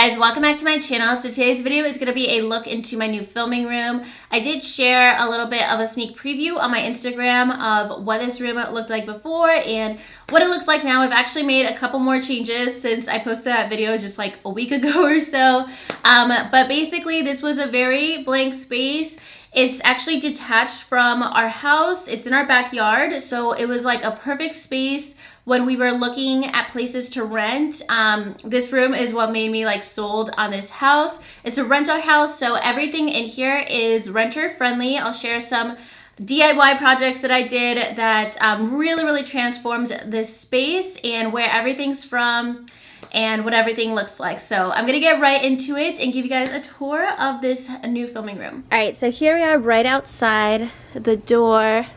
guys, welcome back to my channel. So today's video is going to be a look into my new filming room. I did share a little bit of a sneak preview on my Instagram of what this room looked like before and what it looks like now. I've actually made a couple more changes since I posted that video just like a week ago or so. But basically this was a very blank space. It's actually detached from our house. It's in our backyard, so it was like a perfect space when we were looking at places to rent. This room is what made me like sold on this house. It's a rental house, so everything in here is renter friendly. I'll share some DIY projects that I did that really transformed this space and where everything's from and what everything looks like. So I'm gonna get right into it and give you guys a tour of this new filming room. All right, so here we are right outside the door.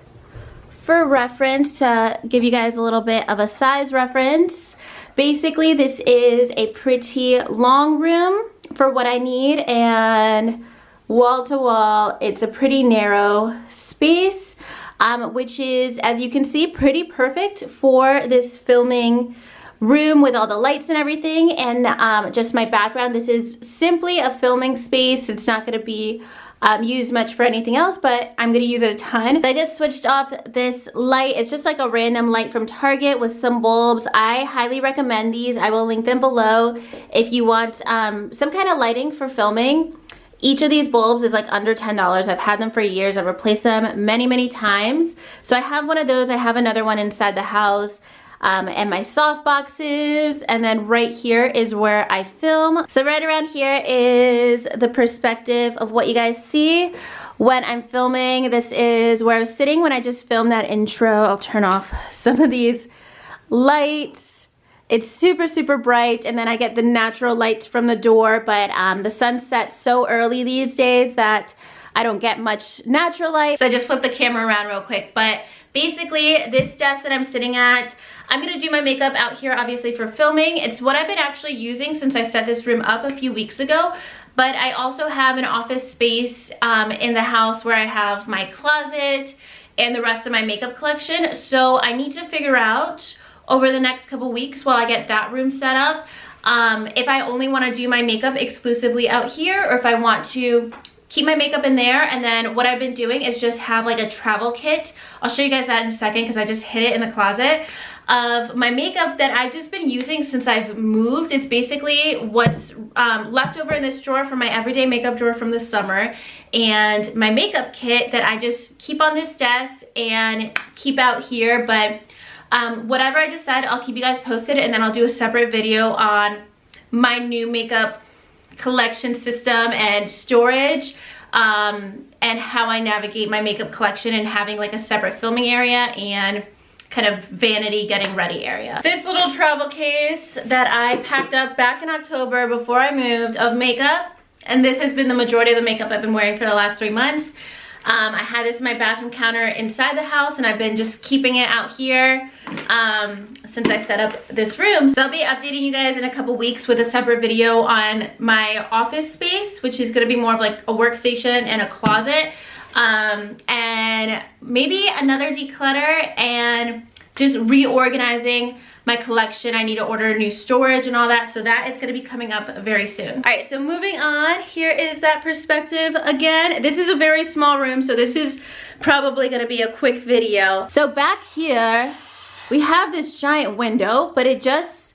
For reference, to give you guys a little bit of a size reference, basically this is a pretty long room for what I need, and wall to wall it's a pretty narrow space, which is, as you can see, pretty perfect for this filming room with all the lights and everything. And just my background, this is simply a filming space. It's not going to be used much for anything else, but I'm gonna use it a ton. I just switched off this light. It's just like a random light from Target with some bulbs. I highly recommend these. I will link them below if you want some kind of lighting for filming. Each of these bulbs is like under $10. I've had them for years. I've replaced them many times. So I have one of those. I have another one inside the house. And my soft boxes, and then right here is where I film. So right around here is the perspective of what you guys see when I'm filming. This is where I was sitting when I just filmed that intro. I'll turn off some of these lights. It's super bright, and then I get the natural light from the door, but the sun sets so early these days that I don't get much natural light. So I just flipped the camera around real quick, but basically this desk that I'm sitting at, I'm gonna do my makeup out here obviously for filming. It's what I've been actually using since I set this room up a few weeks ago, but I also have an office space in the house where I have my closet and the rest of my makeup collection. So I need to figure out over the next couple weeks while I get that room set up, if I only wanna do my makeup exclusively out here or if I want to keep my makeup in there. And then what I've been doing is just have like a travel kit. I'll show you guys that in a second because I just hid it in the closet, of my makeup that I've just been using since I've moved. It's basically what's left over in this drawer from my everyday makeup drawer from the summer, and my makeup kit that I just keep on this desk and keep out here. But whatever I decide, I'll keep you guys posted, and then I'll do a separate video on my new makeup collection system and storage, and how I navigate my makeup collection and having like a separate filming area and kind of vanity getting ready area. This little travel case that I packed up back in October before I moved of makeup, and this has been the majority of the makeup I've been wearing for the last 3 months. I had this in my bathroom counter inside the house, and I've been just keeping it out here since I set up this room. So I'll be updating you guys in a couple weeks with a separate video on my office space, which is gonna be more of like a workstation and a closet. And maybe another declutter and just reorganizing my collection. I need to order new storage and all that, so that is going to be coming up very soon. All right, so moving on, here is that perspective again. This is a very small room, so this is probably going to be a quick video. So back here we have this giant window, but it just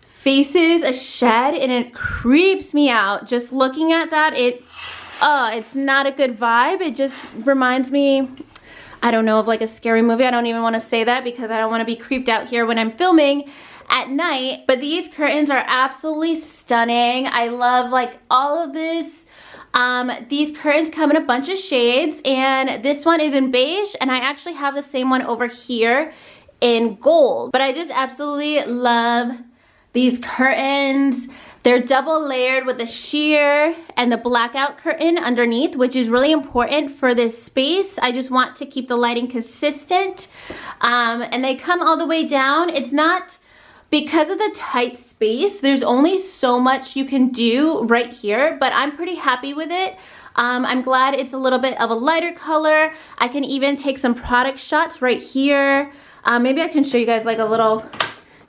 faces a shed and it creeps me out just looking at that. It's not a good vibe. It just reminds me, I don't know, of like a scary movie. I don't even want to say that because I don't want to be creeped out here when I'm filming at night. But these curtains are absolutely stunning. I love like all of this. These curtains come in a bunch of shades, and this one is in beige, and I actually have the same one over here in gold. But I just absolutely love these curtains. They're double layered with the sheer and the blackout curtain underneath, which is really important for this space. I just want to keep the lighting consistent. And they come all the way down. It's not, because of the tight space, there's only so much you can do right here, but I'm pretty happy with it. I'm glad it's a little bit of a lighter color. I can even take some product shots right here. Maybe I can show you guys like a little,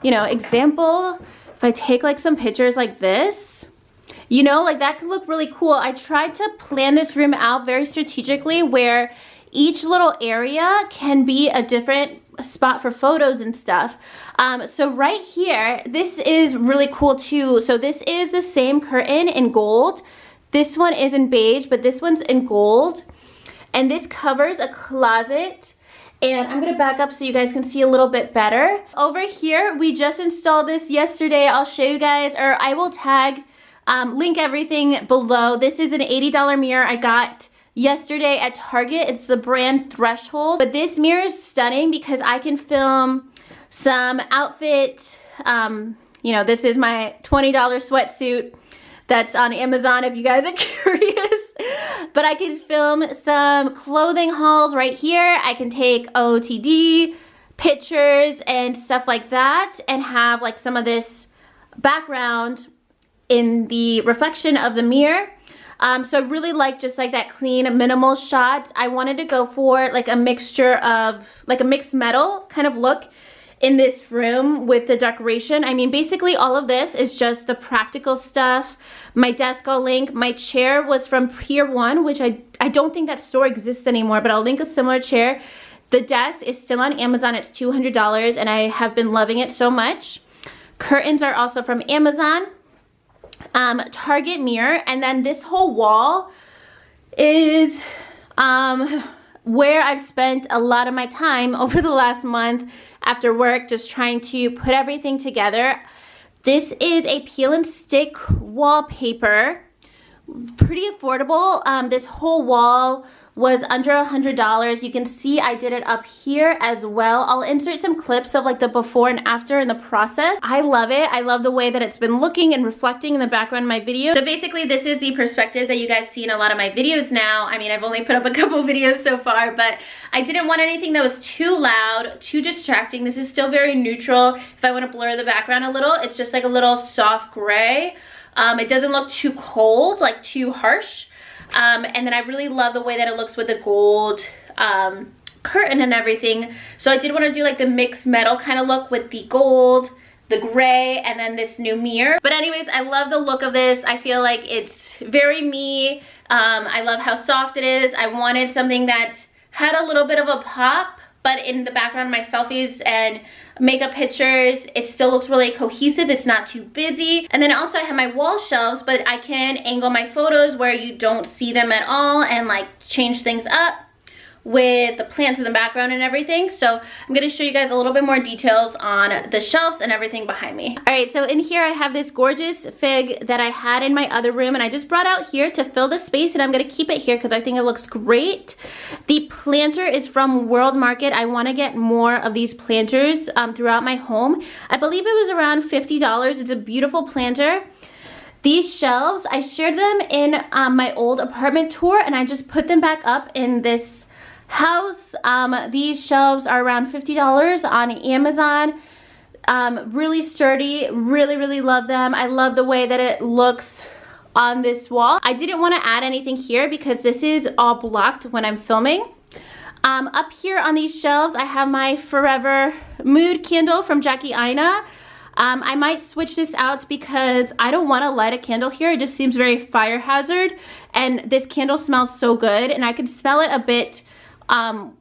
example. If I take like some pictures like this, You know, like that could look really cool. I tried to plan this room out very strategically where each little area can be a different spot for photos and stuff. So right here, this is really cool too. So this is the same curtain in gold. This one is in beige, but this one's in gold. And this covers a closet. And I'm gonna back up so you guys can see a little bit better. Over here, we just installed this yesterday. I'll show you guys, or I will tag, link everything below. This is an $80 mirror I got yesterday at Target. It's the brand Threshold. But this mirror is stunning because I can film some outfit. You know, this is my $20 sweatsuit that's on Amazon if you guys are curious. But I can film some clothing hauls right here. I can take OOTD pictures and stuff like that and have like some of this background in the reflection of the mirror. So I really like just like that clean minimal shot. I wanted to go for like a mixture of like a mixed metal kind of look in this room with the decoration. I mean, basically all of this is just the practical stuff. My desk I'll link. My chair was from Pier 1, which I don't think that store exists anymore, but I'll link a similar chair. The desk is still on Amazon. It's $200 and I have been loving it so much. Curtains are also from Amazon. Target mirror, and then this whole wall is where I've spent a lot of my time over the last month after work, just trying to put everything together. This is a peel and stick wallpaper, pretty affordable. This whole wall was under $100. You can see I did it up here as well. I'll insert some clips of like the before and after in the process. I love it. I love the way that it's been looking and reflecting in the background of my video. So basically this is the perspective that you guys see in a lot of my videos now. I mean, I've only put up a couple videos so far, but I didn't want anything that was too loud, too distracting. This is still very neutral. If I want to blur the background a little, it's just like a little soft gray. It doesn't look too cold, like too harsh. And then I really love the way that it looks with the gold curtain and everything. So I did want to do like the mixed metal kind of look with the gold, the gray, and then this new mirror. But anyways, I love the look of this. I feel like it's very me. I love how soft it is. I wanted something that had a little bit of a pop, but in the background of my selfies and makeup pictures, it still looks really cohesive. It's not too busy. And then also I have my wall shelves, but I can angle my photos where you don't see them at all and like change things up with the plants in the background and everything. So I'm going to show you guys a little bit more details on the shelves and everything behind me. All right, so in here I have this gorgeous fig that I had in my other room and I just brought out here to fill the space, and I'm going to keep it here because I think it looks great. The planter is from World Market. I want to get more of these planters throughout my home. I believe it was around $50. It's a beautiful planter. These shelves, I shared them in my old apartment tour and I just put them back up in this house. These shelves are around $50 on Amazon. Really sturdy, really love them. I love the way that it looks on this wall. I didn't want to add anything here because this is all blocked when I'm filming. Up here on these shelves I have my Forever Mood candle from Jackie Aina. I might switch this out because I don't want to light a candle here. It just seems very fire hazard, and this candle smells so good and I could smell it a bit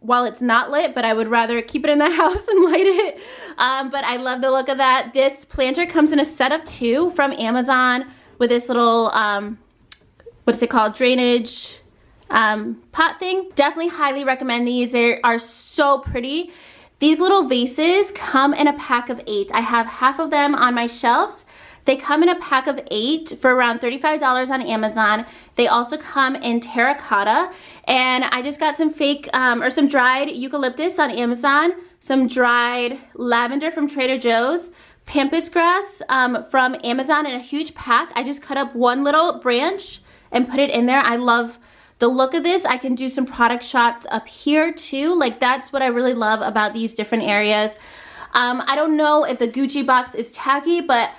while it's not lit, but I would rather keep it in the house and light it. But I love the look of that. This planter comes in a set of 2 from Amazon with this little, what is it called, drainage pot thing. Definitely highly recommend these. They are so pretty. These little vases come in a pack of 8. I have half of them on my shelves. They come in a pack of 8 for around $35 on Amazon. They also come in terracotta, and I just got some fake or some dried eucalyptus on Amazon, some dried lavender from Trader Joe's, pampas grass from Amazon in a huge pack. I just cut up one little branch and put it in there. I love the look of this. I can do some product shots up here too. Like, that's what I really love about these different areas. I don't know if the Gucci box is tacky, but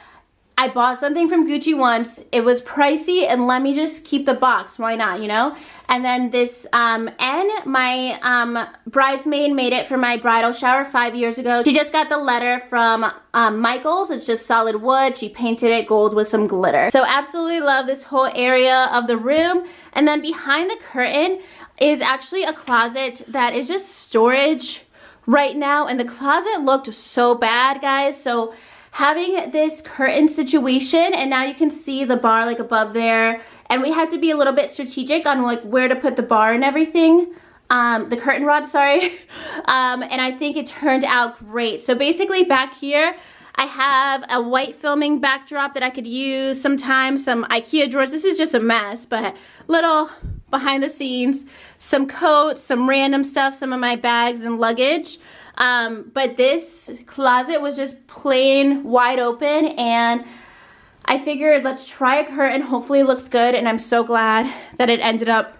I bought something from Gucci once. It was pricey, and let me just keep the box. Why not, you know? And then this my bridesmaid made it for my bridal shower 5 years ago. She just got the letter from Michaels. It's just solid wood. She painted it gold with some glitter. So absolutely love this whole area of the room. And then behind the curtain is actually a closet that is just storage right now. And the closet looked so bad, guys. So having this curtain situation, and now you can see the bar like above there, and we had to be a little bit strategic on like where to put the bar and everything, the curtain rod, sorry. And I think it turned out great. So basically back here I have a white filming backdrop that I could use sometimes, some IKEA drawers. This is just a mess, but little behind the scenes, some coats, some random stuff, some of my bags and luggage. But this closet was just plain wide open, and I figured let's try a curtain. Hopefully it looks good, and I'm so glad that it ended up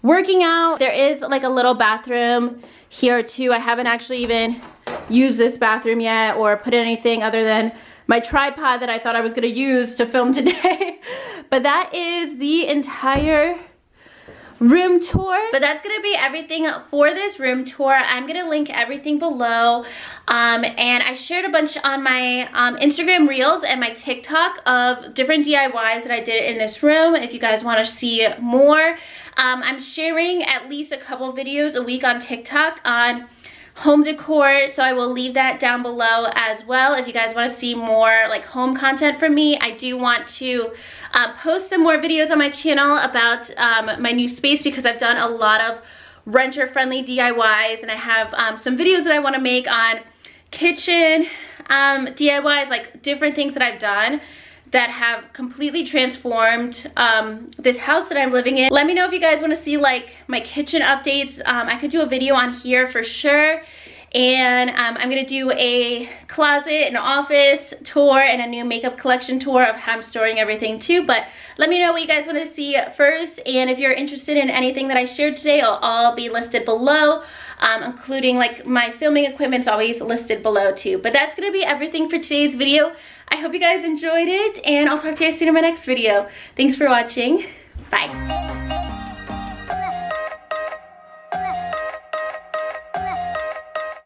working out. There is like a little bathroom here too. I haven't actually even used this bathroom yet or put anything other than my tripod that I thought I was gonna use to film today. But that is the entire room tour. But that's gonna be everything for this room tour. I'm gonna link everything below, and I shared a bunch on my Instagram reels and my TikTok of different DIYs that I did in this room. If you guys want to see more, I'm sharing at least a couple videos a week on TikTok on home decor, so I will leave that down below as well. If you guys want to see more like home content from me, I do want to post some more videos on my channel about my new space, because I've done a lot of renter friendly DIYs, and I have some videos that I want to make on kitchen DIYs, like different things that I've done that have completely transformed this house that I'm living in. Let me know if you guys want to see like my kitchen updates. I could do a video on here for sure. And I'm gonna do a closet, an office tour, and a new makeup collection tour of how I'm storing everything too. But let me know what you guys want to see first, and if you're interested in anything that I shared today, it'll all be listed below, including like my filming equipment's always listed below too. But that's gonna be everything for today's video. I hope you guys enjoyed it, and I'll talk to you soon in my next video. Thanks for watching. Bye.